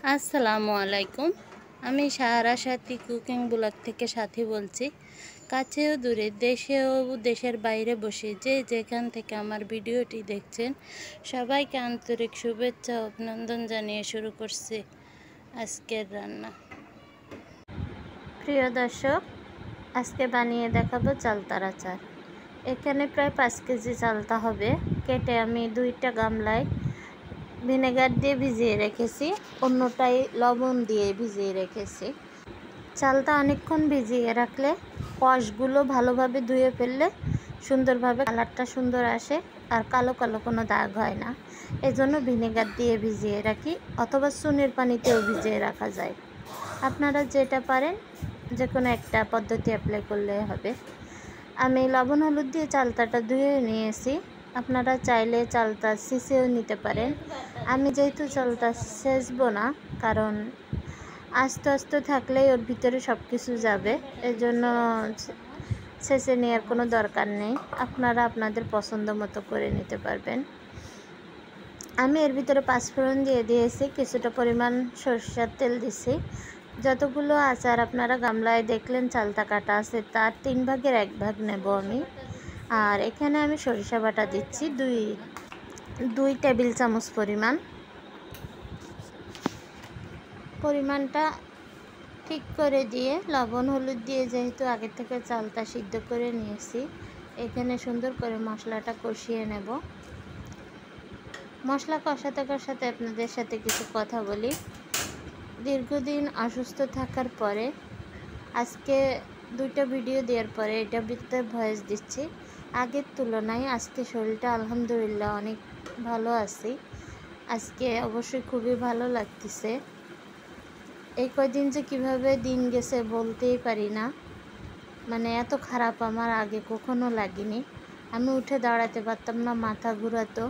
আসসালামু আলাইকুম। আমি সাহারা সাথী কুকিং ব্লগ থেকে সাথী বলছি। কাছেও দূরে, দেশেও দেশের বাইরে বসে যে যেখান থেকে আমার ভিডিওটি দেখছেন, সবাইকে আন্তরিক শুভেচ্ছা ও অভিনন্দন জানিয়ে শুরু করছি আজকের রান্না। প্রিয় দর্শক, আজকে বানিয়ে দেখাবো চালতার আচার। এখানে প্রায় 5 কেজি চালতা হবে। কেটে আমি 2টা গামলায় ভিনেগার দিয়ে ভিজিয়ে রেখেছি, অন্যটাই লবণ দিয়ে ভিজিয়ে রেখেছি। চালটা অনেকক্ষণ ভিজিয়ে রাখলে কষগুলো ভালোভাবে ধুয়ে ফেললে সুন্দরভাবে কালারটা সুন্দর আসে, আর কালো কালো কোনো দাগ হয় না। এজন্য ভিনেগার দিয়ে ভিজিয়ে রাখি, অথবা চুনের পানিতেও ভিজিয়ে রাখা যায়। আপনারা যেটা পারেন যে কোনো একটা পদ্ধতি অ্যাপ্লাই করলে হবে। আমি লবণ হলুদ দিয়ে চালতাটা ধুয়ে নিয়েছি। আপনারা চাইলে চালতা ছেঁচেও নিতে পারেন। আমি যেহেতু চালতা ছেঁচবো না, কারণ আস্তে আস্তে থাকলেই ওর ভিতরে সব কিছু যাবে, এজন্য ছেঁচে নেওয়ার কোনো দরকার নেই। আপনারা আপনাদের পছন্দ মতো করে নিতে পারবেন। আমি এর ভিতরে 5 ফোড়ন দিয়ে দিয়েছি, কিছুটা পরিমাণ সরষের তেল দিছি। যতগুলো আচার আপনারা গামলায় দেখলেন চালতা কাটা আছে, তার 3 ভাগের 1 ভাগ নেব আমি। আর এখানে আমি সরিষা বাটা দিচ্ছি দুই টেবিল চামচ পরিমাণটা ঠিক করে দিয়ে লবণ হলুদ দিয়ে, যেহেতু আগে থেকে চালতা সিদ্ধ করে নিয়েছি, এখানে সুন্দর করে মশলাটা কষিয়ে নেব। মশলা কষাতে কষাতে আপনাদের সাথে কিছু কথা বলি। দীর্ঘদিন অসুস্থ থাকার পরে আজকে 2টা ভিডিও দেওয়ার পরে এটা ভিতরে ভয়েস দিচ্ছি। আগের তুলনায় আজকে শরীরটা আলহামদুলিল্লাহ অনেক ভালো আছি। আজকে অবশ্যই খুবই ভালো লাগতেছে। এই কয়দিন যে কিভাবে দিন গেছে বলতেই পারি না। মানে এত খারাপ আমার আগে কখনো লাগেনি। আমি উঠে দাঁড়াতে পারতাম না, মাথা ঘুরাতো।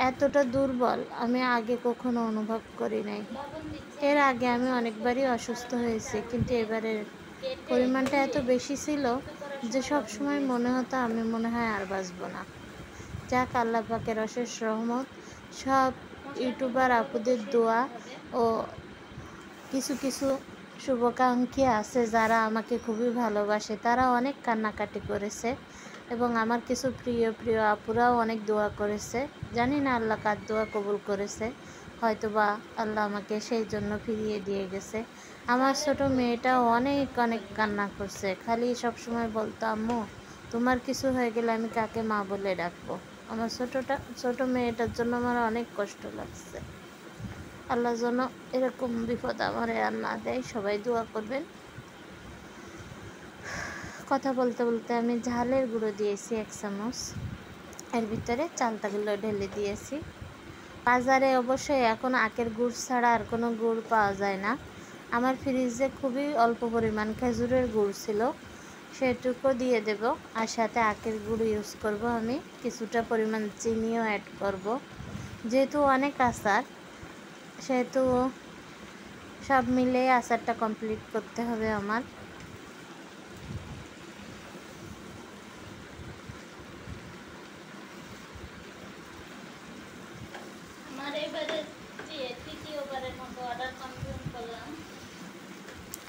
এতটা দুর্বল আমি আগে কখনো অনুভব করি নাই। এর আগে আমি অনেকবারই অসুস্থ হয়েছি, কিন্তু এবারের পরিমাণটা এত বেশি ছিল যে সব সময় মনে হতো আমি মনে হয় আর বাঁচবো না। যাক, আল্লাহ পাকের অশেষ রহমত, সব ইউটিউবার আপুদের দোয়া ও কিছু কিছু শুভাকাঙ্ক্ষী আছে যারা আমাকে খুবই ভালোবাসে, তারা অনেক কান্নাকাটি করেছে, এবং আমার কিছু প্রিয় প্রিয় আপুরাও অনেক দোয়া করেছে। জানি না আল্লাহ কার দোয়া কবুল করেছে, হয়তো বা আল্লাহ আমাকে সেই জন্য ফিরিয়ে দিয়ে গেছে। আমার ছোট মেয়েটাও অনেক অনেক কান্না করছে, খালি সব সময় বলতো, আম্মু তোমার কিছু হয়ে গেলে আমি কাকে মা বলে ডাকবো। আমার ছোট মেয়েটার জন্য আমার অনেক কষ্ট লাগছে। আল্লাহ যেন এরকম বিপদ আমারে আর না দেয়, সবাই দোয়া করবেন। কথা বলতে বলতে আমি ঝালের গুঁড়ো দিয়েছি 1 চামচ, এর ভিতরে চালতাগুলো ঢেলে দিয়েছি। বাজারে অবশ্যই এখন আখের গুড় ছাড়া আর কোনো গুড় পাওয়া যায় না। আমার ফ্রিজে খুবই অল্প পরিমাণ খেজুরের গুড় ছিল, সেটুকু দিয়ে দেব। আর সাথে আখের গুড় ইউজ করব আমি, কিছুটা পরিমাণ চিনিও অ্যাড করব। যেহেতু অনেক আচার, সেহেতু সব মিলে আচারটা কমপ্লিট করতে হবে আমার।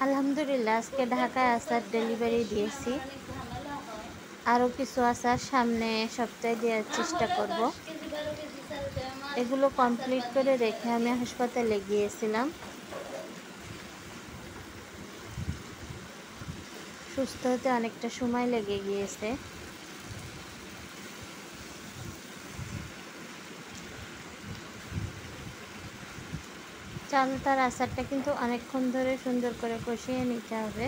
আলহামদুলিল্লাহ, আজকে ঢাকায় আচার ডেলিভারি দিয়েছি। আরও কিছু আচার সামনে সপ্তাহে দেওয়ার চেষ্টা করব। এগুলো কমপ্লিট করে রেখে আমি হাসপাতালে গিয়েছিলাম। সুস্থ হতে অনেকটা সময় লেগে গিয়েছে। চালতার আচারটা কিন্তু অনেকক্ষণ ধরে সুন্দর করে কষিয়ে নিতে হবে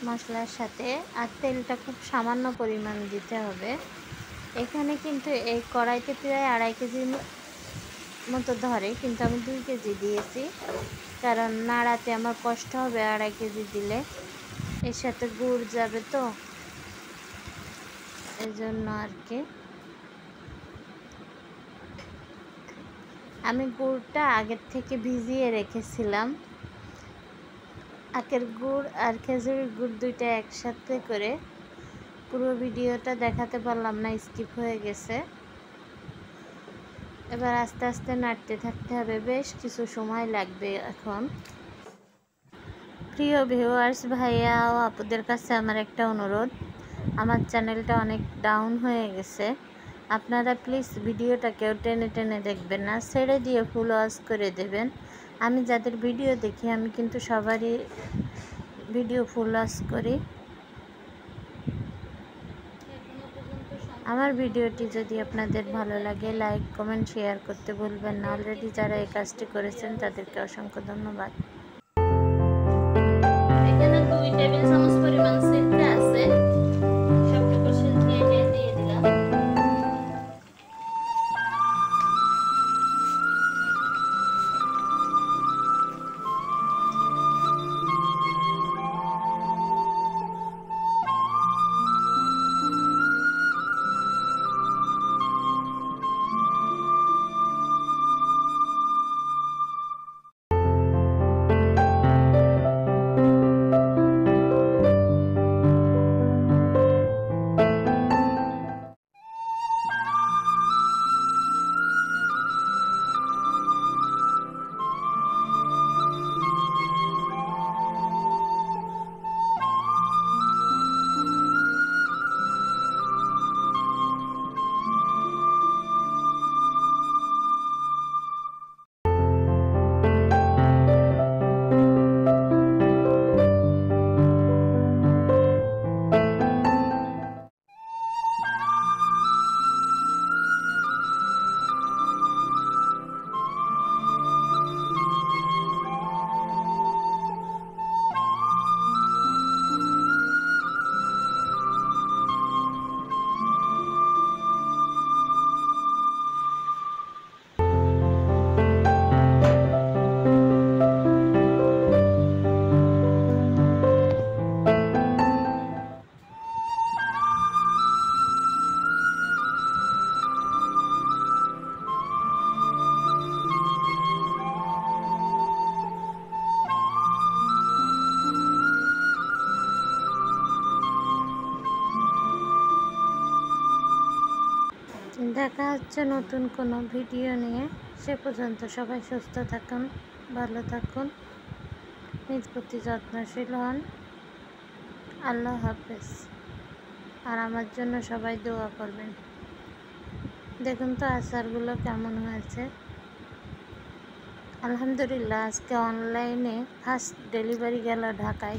মশলার সাথে, আর তেলটা খুব সামান্য পরিমাণ দিতে হবে। এখানে কিন্তু এই কড়াইতে প্রায় 2.5 কেজি মতো ধরে, কিন্তু আমি 2 কেজি দিয়েছি, কারণ নাড়াতে আমার কষ্ট হবে 2.5 কেজি দিলে। এর সাথে গুড় যাবে তো, এজন্য আর কি। আমি গুড়টা আগের থেকে ভিজিয়ে রেখেছিলাম। আখের গুড় আর খেজুরের গুড় 2টা একসাথে করে, পুরো ভিডিওটা দেখাতে পারলাম না, স্কিপ হয়ে গেছে। এবার আস্তে আস্তে নাড়তে থাকতে হবে, বেশ কিছু সময় লাগবে। এখন প্রিয় ভিউয়ার্স, ভাইয়া ও আপুদের কাছে আমার একটা অনুরোধ, আমার চ্যানেলটা অনেক ডাউন হয়ে গেছে। আপনারা প্লিজ ভিডিওটা কেউ টেনে টেনে দেখবেন না, ছেড়ে দিয়ে ফুল ওয়াচ করে দেবেন। আমি যাদের ভিডিও দেখি আমি কিন্তু সবারই ভিডিও ফুল ওয়াচ করি। আমার ভিডিওটি যদি আপনাদের ভালো লাগে লাইক কমেন্ট শেয়ার করতে ভুলবেন না। অলরেডি যারা এই কাজটি করেছেন তাদেরকে অসংখ্য ধন্যবাদ। এখানে 2 টেবিল চামচ পরিমাণ সিরকা আছে, সবটুকু সিরকা দিয়ে দিলাম। দেখা হচ্ছে নতুন কোনো ভিডিও নিয়ে। সে পর্যন্ত সবাই সুস্থ থাকুন, ভালো থাকুন, নিজ প্রতি যত্নশীল হন। আল্লাহ হাফেজ। আর আমার জন্য সবাই দোয়া করবেন। দেখুন তো আচারগুলো কেমন হয়েছে। আলহামদুলিল্লাহ, আজকে অনলাইনে ফার্স্ট ডেলিভারি গেল ঢাকায়।